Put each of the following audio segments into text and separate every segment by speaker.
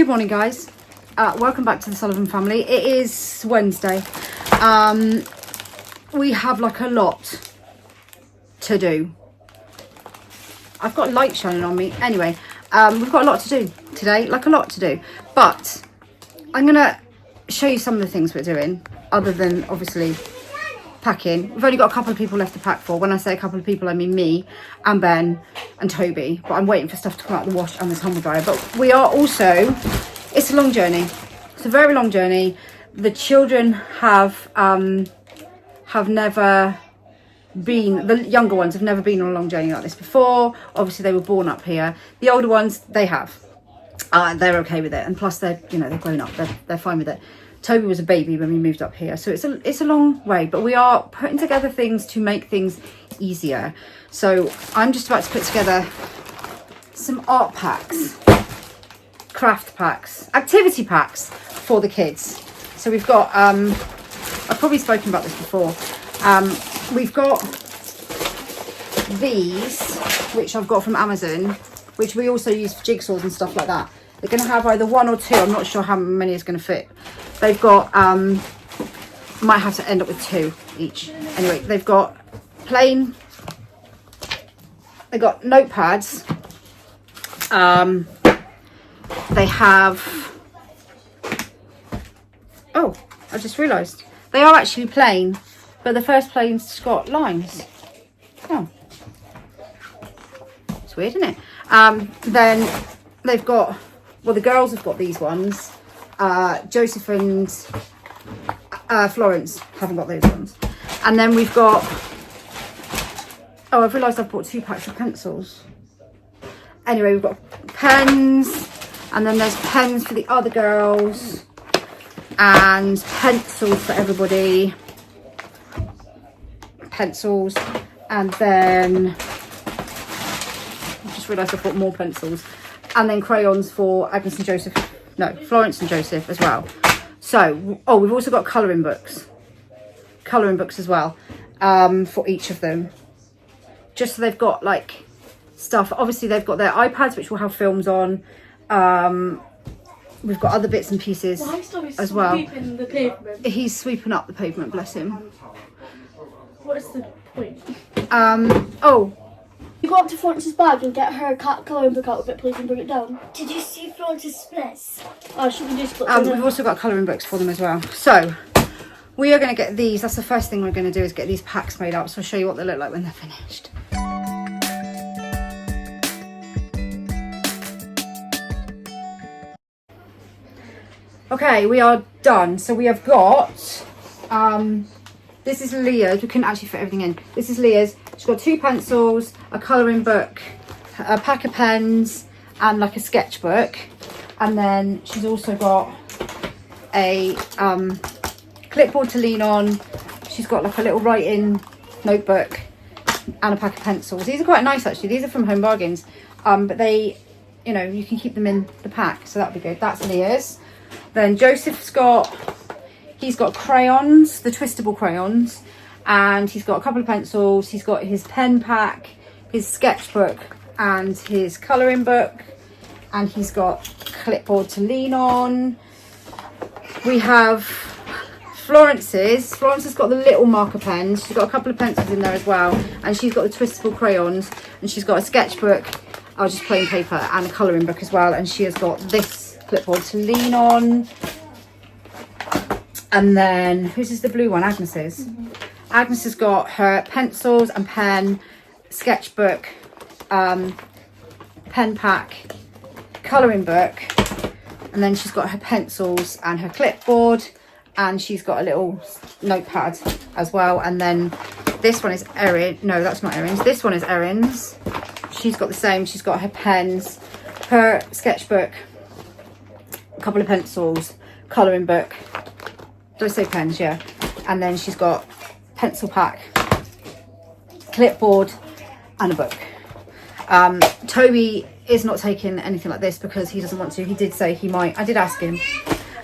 Speaker 1: Good morning, guys. Welcome back to the Sullivan family. It is Wednesday. We have like a lot to do. I've got light shining on me. Anyway, we've got a lot to do today, like a lot to do. But I'm gonna show you some of the things we're doing, other than obviously packing. We've only got a couple of people left to pack for. When I say a couple of people, I mean me and Ben and Toby. But I'm waiting for stuff to come out of the wash and the tumble dryer. But we are also, it's a long journey. It's a very long journey. The children have never been, the younger ones have never been on a long journey like this before. Obviously they were born up here. The older ones, they have. They're okay with it, and plus they're, you know, they're grown up. They're fine with it. Toby was a baby when we moved up here, so it's a long way, but we are putting together things to make things easier. So I'm just about to put together some art packs, craft packs, activity packs for the kids. So we've got I've probably spoken about this before. We've got these, which I've got from Amazon, which we also use for jigsaws and stuff like that. They're going to have either one or two. I'm not sure how many is going to fit. They've got, might have to end up with two each. Anyway, they've got plain, they've got notepads. They have, oh, I just realised. They are actually plain, but the first plane's got lines. Oh. It's weird, isn't it? Then they've got, well, the girls have got these ones. Joseph and Florence haven't got those ones. And then we've got, oh, I've realised I've bought 2 packs of pencils. Anyway, we've got pens, and then there's pens for the other girls, and pencils for everybody. Pencils, and then I just realised I've bought more pencils. And then crayons for Agnes and Joseph. No, Florence and Joseph as well. So, oh, we've also got colouring books. Colouring books as well, for each of them. Just so they've got, like, stuff. Obviously, they've got their iPads, which will have films on. We've got other bits and pieces as well.
Speaker 2: The pavement?
Speaker 1: He's sweeping up the pavement, bless him.
Speaker 2: What is the point?
Speaker 1: Oh.
Speaker 2: You go up to Florence's bag and get her colouring book out of it, please, and bring it down.
Speaker 3: Did you see Florence's splits?
Speaker 2: Oh, should we do splits?
Speaker 1: We've also got colouring books for them as well. So we are going to get these. That's the first thing we're going to do, is get these packs made up. So I'll show you what they look like when they're finished. Okay, we are done. So we have got, this is Leah's. We couldn't actually fit everything in. This is Leah's. She's got 2 pencils, a colouring book, a pack of pens, and like a sketchbook. And then she's also got a clipboard to lean on. She's got like a little writing notebook and a pack of pencils. These are quite nice, actually. These are from Home Bargains. But they, you know, you can keep them in the pack, so that'd be good. That's Leah's. Then Joseph's got, he's got crayons, the twistable crayons. And he's got a couple of pencils. He's got his pen pack, his sketchbook, and his colouring book. And he's got clipboard to lean on. We have Florence's. Florence has got the little marker pens. She's got a couple of pencils in there as well. And she's got the twistable crayons. And she's got a sketchbook, just plain paper, and a colouring book as well. And she has got this clipboard to lean on. And then, whose is the blue one? Agnes's. Agnes has got her pencils and pen, sketchbook, pen pack, colouring book, and then she's got her pencils and her clipboard, and she's got a little notepad as well. And then this one is Erin. No, that's not Erin's. This one is Erin's. She's got the same. She's got her pens, her sketchbook, a couple of pencils, colouring book. Do I say pens? Yeah. And then she's got pencil pack, clipboard, and a book. Toby is not taking anything like this because he doesn't want to. He did say he might. I did ask him,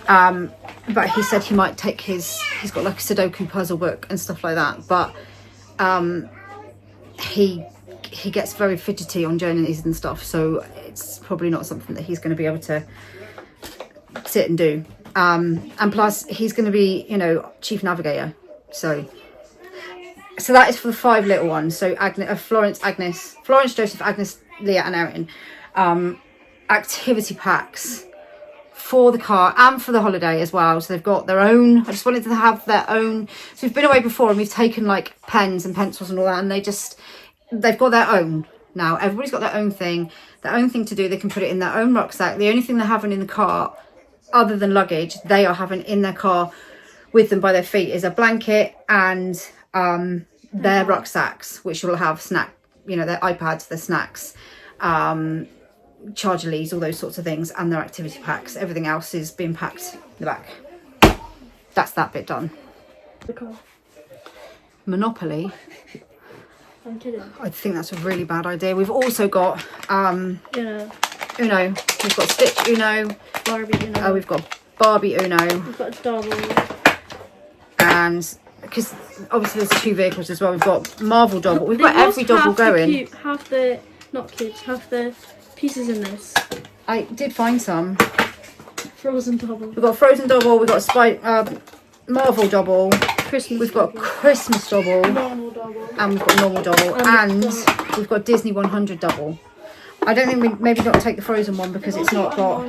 Speaker 1: but he said he might take he's got like a Sudoku puzzle book and stuff like that, but he gets very fidgety on journeys and stuff, so it's probably not something that he's going to be able to sit and do. And plus he's going to be, you know, chief navigator. So that is for the 5 little ones. So Florence, Joseph, Agnes, Leah and Erin. Activity packs for the car and for the holiday as well. So they've got their own. I just wanted to have their own. So we've been away before and we've taken like pens and pencils and all that, and they've got their own now. Everybody's got their own thing to do. They can put it in their own rucksack. The only thing they're having in the car other than luggage, they are having in their car with them by their feet is a blanket and their rucksacks, which will have their iPads, their snacks, charger leads, all those sorts of things, and their activity packs. Everything else is being packed in the back. That's that bit done.
Speaker 2: The car.
Speaker 1: Monopoly.
Speaker 2: I'm kidding.
Speaker 1: I think that's a really bad idea. We've also got Uno. We've got Stitch Uno.
Speaker 2: Barbie Uno.
Speaker 1: We've got Barbie Uno.
Speaker 2: We've got Double.
Speaker 1: And because obviously there's 2 vehicles as well. We've got Marvel Double. We've got every double going.
Speaker 2: Half the pieces in this.
Speaker 1: I did find some.
Speaker 2: Frozen Double.
Speaker 1: We've got Frozen Double. We've got Marvel Double.
Speaker 2: Christmas.
Speaker 1: We've got Christmas Double.
Speaker 2: Normal Double.
Speaker 1: And we've got Normal Double. And we've got Disney 100 Double. I don't think we maybe not take the Frozen one because it's not got.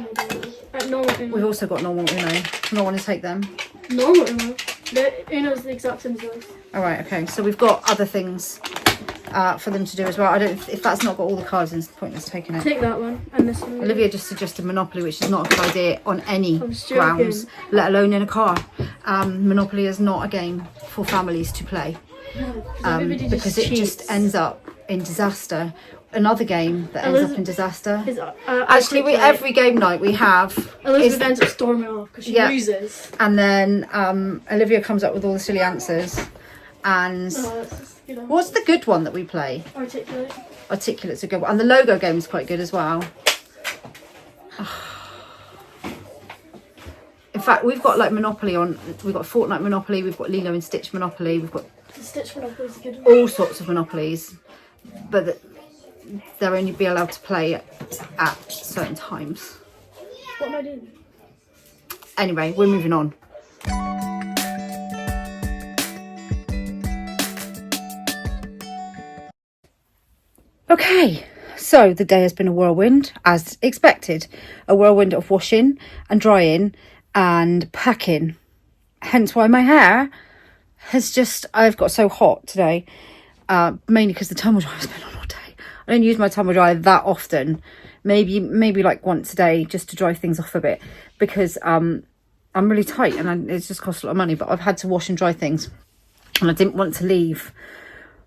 Speaker 1: We've also got Normal Uno. Not want to take them.
Speaker 2: Normal Uno. The Uno's the exact same size.
Speaker 1: All right. Okay. So we've got other things for them to do as well. I don't. If that's not got all the cards in, it's pointless taking it.
Speaker 2: Take that one and this one.
Speaker 1: Olivia just suggested Monopoly, which is not a good idea on any
Speaker 2: I'm
Speaker 1: grounds, let alone in a car. Monopoly is not a game for families to play because it just ends up in disaster. Another game that ends up in disaster. Actually, every game night we have.
Speaker 2: Elizabeth ends up storming off because she loses.
Speaker 1: And then Olivia comes up with all the silly answers. And what's the good one that we play?
Speaker 2: Articulate.
Speaker 1: Articulate's a good one. And the logo game is quite good as well. In fact, we've got like Monopoly on. We've got Fortnite Monopoly. We've got Lilo and Stitch Monopoly. We've got
Speaker 2: Stitch Monopoly's a good one.
Speaker 1: All sorts of Monopolies, but they'll only be allowed to play at certain times.
Speaker 2: What am I doing?
Speaker 1: Anyway, we're moving on. Okay, so the day has been a whirlwind, as expected. A whirlwind of washing and drying and packing. Hence why my hair has just... I've got so hot today. Mainly because the tumble dryer's been on all day. I don't use my tumble dryer that often. Maybe like once a day, just to dry things off a bit. Because I'm really tight and it's just cost a lot of money. But I've had to wash and dry things. And I didn't want to leave...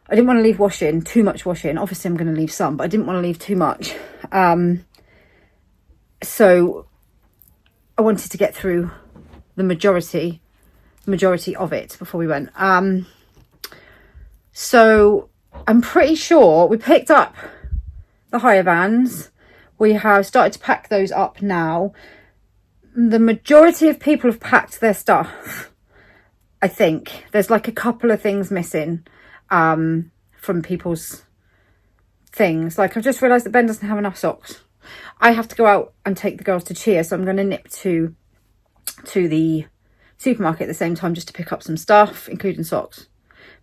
Speaker 1: washing, too much washing. Obviously, I'm going to leave some, but I didn't want to leave too much. So I wanted to get through the majority of it before we went. So I'm pretty sure we picked up the hire vans. We have started to pack those up now. The majority of people have packed their stuff. I think there's like a couple of things missing. From people's things. Like I've just realised that Ben doesn't have enough socks. I have to go out and take the girls to cheer, so I'm going to nip to the supermarket at the same time just to pick up some stuff, including socks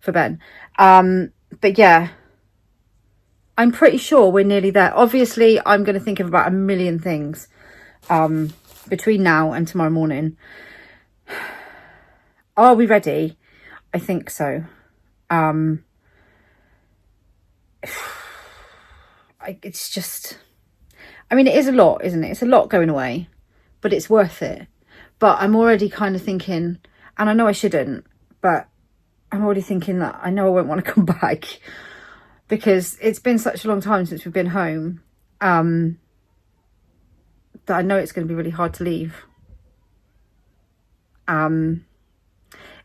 Speaker 1: for Ben. But yeah, I'm pretty sure we're nearly there. Obviously, I'm going to think of about a million things between now and tomorrow morning. Are we ready? I think so. It's just, I mean, it is a lot, isn't it? It's a lot going away, but it's worth it. But I'm already kind of thinking, and I know I shouldn't, but I'm already thinking that I know I won't want to come back because it's been such a long time since we've been home, that I know it's going to be really hard to leave.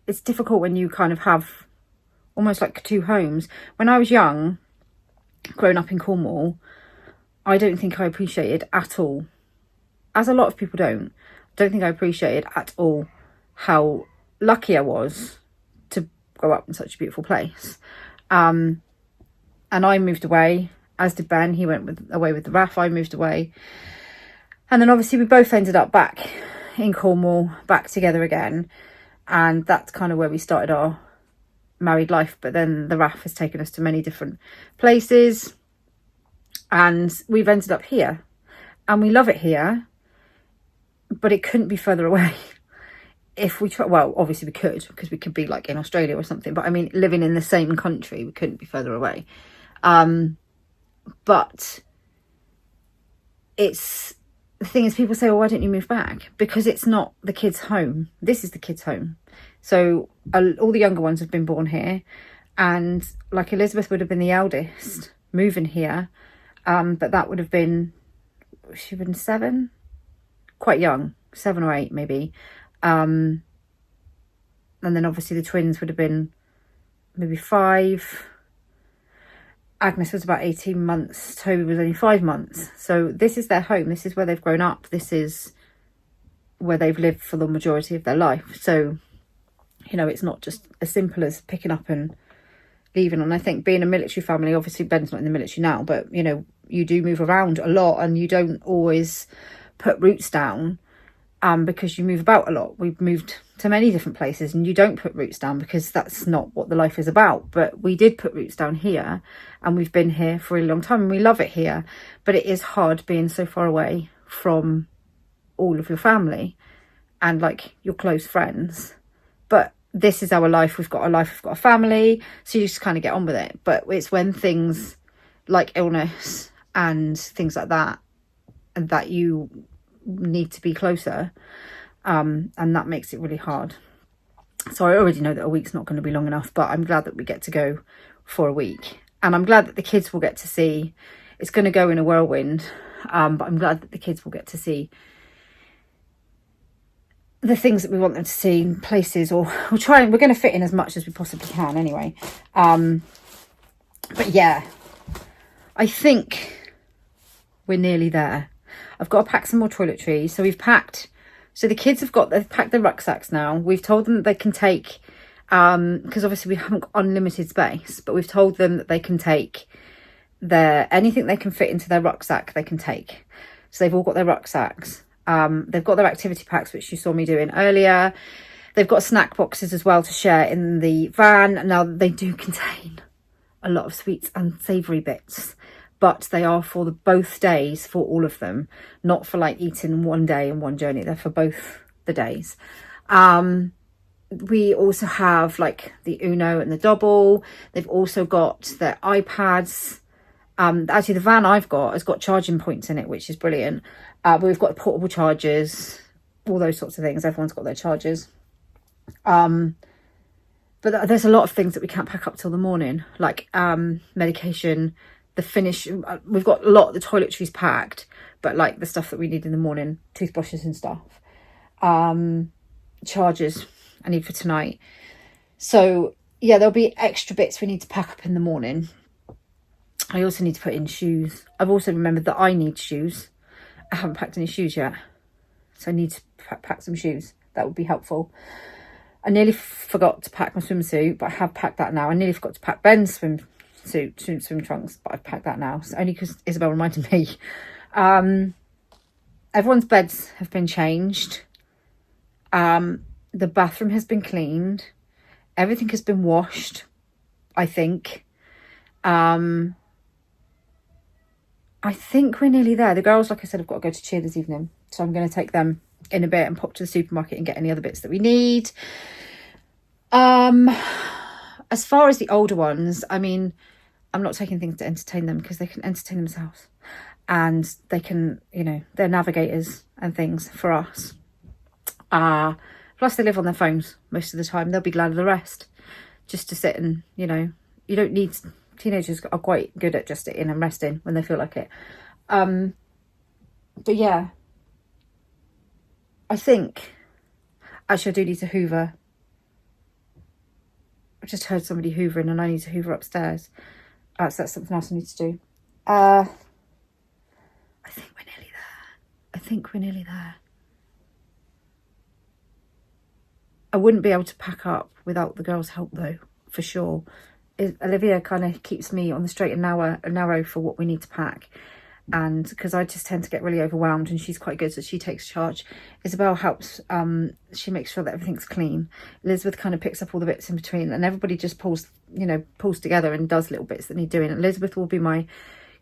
Speaker 1: It's difficult when you kind of have almost like 2 homes. When I was young, growing up in Cornwall, I don't think I appreciated at all, as a lot of people don't think I appreciated at all how lucky I was to grow up in such a beautiful place. And I moved away, as did Ben. He went away with the RAF. I moved away. And then obviously we both ended up back in Cornwall back together again, and that's kind of where we started our married life. But then the RAF has taken us to many different places, and we've ended up here, and we love it here, but it couldn't be further away. If we try, well, obviously we could, because we could be like in Australia or something, but I mean, living in the same country, we couldn't be further away. But it's, the thing is, people say, well, why don't you move back? Because it's not the kids' home. This is the kids' home. So all the younger ones have been born here, and like Elizabeth would have been the eldest moving here, but that would have been, she would have been 7, quite young, 7 or 8 maybe. And then obviously the twins would have been maybe 5. Agnes was about 18 months. Toby was only 5 months. So this is their home. This is where they've grown up. This is where they've lived for the majority of their life. So, you know, it's not just as simple as picking up and leaving. And I think being a military family, obviously Ben's not in the military now, but, you know, you do move around a lot, and you don't always put roots down. Because you move about a lot. We've moved to many different places, and you don't put roots down because that's not what the life is about. But we did put roots down here, and we've been here for a long time, and we love it here. But it is hard being so far away from all of your family and like your close friends. But this is our life. We've got a life, we've got a family, so you just kind of get on with it. But it's when things like illness and things like that, and that you need to be closer, and that makes it really hard. So I already know that a week's not going to be long enough, but I'm glad that we get to go for a week, and I'm glad that the kids will get to see. It's going to go in a whirlwind, but I'm glad that the kids will get to see the things that we want them to see, places, or we're going to fit in as much as we possibly can anyway. But yeah, I think we're nearly there. I've got to pack some more toiletries. So we've packed, so the kids they've packed their rucksacks now. We've told them that they can take, because obviously we haven't got unlimited space, but we've told them that they can take anything they can fit into their rucksack, they can take. So they've all got their rucksacks. They've got their activity packs, which you saw me doing earlier. They've got snack boxes as well to share in the van. Now they do contain a lot of sweets and savoury bits, but they are for both days, for all of them, not for like eating one day and one journey. They're for both the days. We also have like the Uno and the Double. They've also got their iPads. Actually, the van I've got has got charging points in it, which is brilliant. But we've got portable chargers, all those sorts of things. Everyone's got their chargers. But there's a lot of things that we can't pack up till the morning, like medication, the finish. We've got a lot of the toiletries packed, but like the stuff that we need in the morning, toothbrushes and stuff, chargers I need for tonight. So yeah, there'll be extra bits we need to pack up in the morning. I also need to put in shoes. I've also remembered that I need shoes. I haven't packed any shoes yet, so I need to pack some shoes. That would be helpful. I nearly forgot to pack my swimsuit, but I have packed that now. I nearly forgot to pack Ben's swim trunks, but I've packed that now. So only because Isabel reminded me. Everyone's beds have been changed. The bathroom has been cleaned. Everything has been washed, I think. I think we're nearly there. The girls, like I said, have got to go to cheer this evening, so I'm going to take them in a bit and pop to the supermarket and get any other bits that we need. As far as the older ones, I mean, I'm not taking things to entertain them because they can entertain themselves, and they can, you know, they're navigators and things for us. Plus they live on their phones most of the time. They'll be glad of the rest, just to sit and, you know, you don't need, teenagers are quite good at just sitting and resting when they feel like it. But yeah, I think actually I do need to hoover. I just heard somebody hoovering and I need to hoover upstairs. So that's something else I need to do. I think we're nearly there. I think we're nearly there. I wouldn't be able to pack up without the girls' help though, for sure. Olivia kind of keeps me on the straight and narrow for what we need to pack. and because I just tend to get really overwhelmed, and she's quite good, so she takes charge. Isabel helps, she makes sure that everything's clean. Elizabeth kind of picks up all the bits in between, and everybody just pulls together and does little bits that need doing. Elizabeth will be my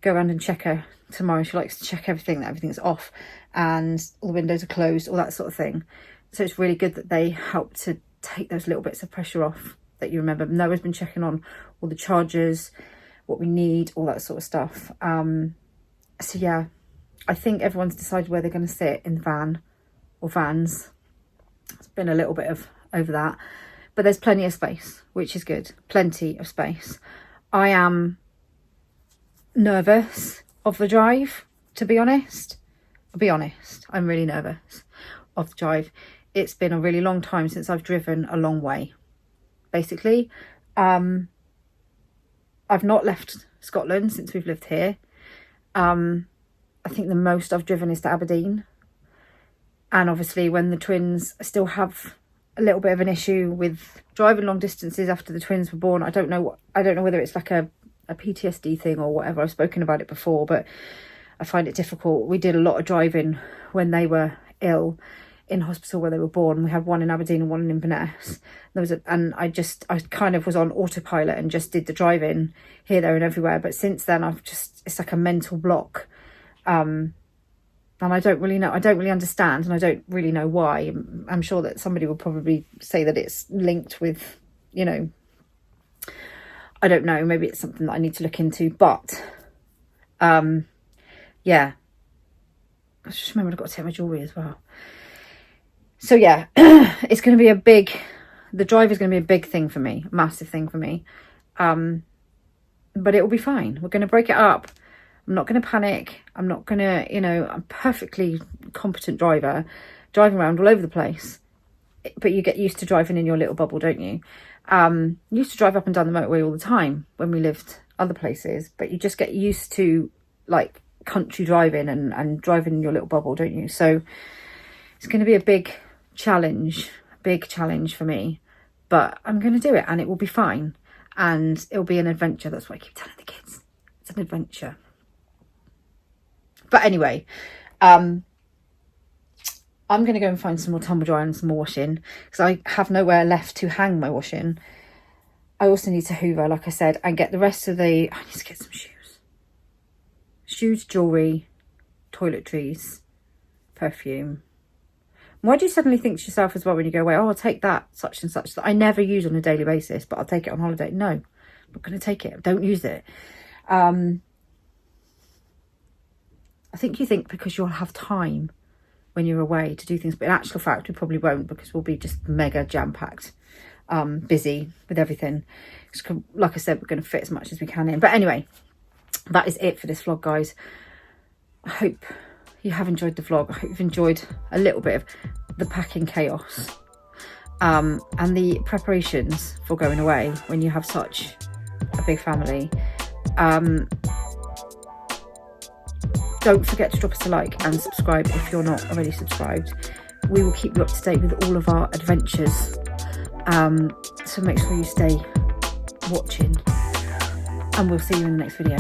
Speaker 1: go around and checker tomorrow. She likes to check everything, that everything's off and all the windows are closed, all that sort of thing. So it's really good that they help to take those little bits of pressure off that you remember. Noah's been checking on all the chargers, what we need, all that sort of stuff. So yeah, I think everyone's decided where they're going to sit in the van or vans. It's been a little bit of over that, but there's plenty of space, which is good. Plenty of space. I am nervous of the drive, to be honest. I'll be honest, I'm really nervous of the drive. It's been a really long time since I've driven a long way, basically. I've not left Scotland since we've lived here. I think the most I've driven is to Aberdeen. And obviously when the twins still have a little bit of an issue with driving long distances after the twins were born. I don't know whether it's like a PTSD thing or whatever. I've spoken about it before, but I find it difficult. We did a lot of driving when they were ill in hospital where they were born. We had one in Aberdeen and one in Inverness. I kind of was on autopilot and just did the driving here, there and everywhere. But since then it's like a mental block. And I don't really know. I don't really understand, and I don't really know why. I'm sure that somebody will probably say that it's linked with, I don't know. Maybe it's something that I need to look into. But, yeah. I just remembered I've got to take my jewellery as well. So yeah, it's going to be the drive is going to be a big thing for me, a massive thing for me. But it will be fine. We're going to break it up. I'm not going to panic. I'm not going to, I'm a perfectly competent driver, driving around all over the place. But you get used to driving in your little bubble, don't you? Used to drive up and down the motorway all the time when we lived other places. But you just get used to like country driving and driving in your little bubble, don't you? So it's going to be a big challenge for me. But I'm going to do it, and it will be fine. And it'll be an adventure. That's what I keep telling the kids. It's an adventure. But anyway, I'm going to go and find some more tumble dry and some more washing, because I have nowhere left to hang my washing. I also need to hoover, like I said, and get the rest of I need to get some shoes, jewellery, toiletries, perfume. Why do you suddenly think to yourself as well when you go away, oh, I'll take that, such and such, that I never use on a daily basis, but I'll take it on holiday? No, I'm not going to take it. Don't use it. I think you think because you'll have time when you're away to do things, but in actual fact we probably won't, because we'll be just mega jam-packed, busy with everything. Like I said, we're going to fit as much as we can in. But anyway, that is it for this vlog, guys. I hope you have enjoyed the vlog. I hope you've enjoyed a little bit of the packing chaos and the preparations for going away when you have such a big family. Don't forget to drop us a like and subscribe if you're not already subscribed. We will keep you up to date with all of our adventures. So make sure you stay watching, and we'll see you in the next video.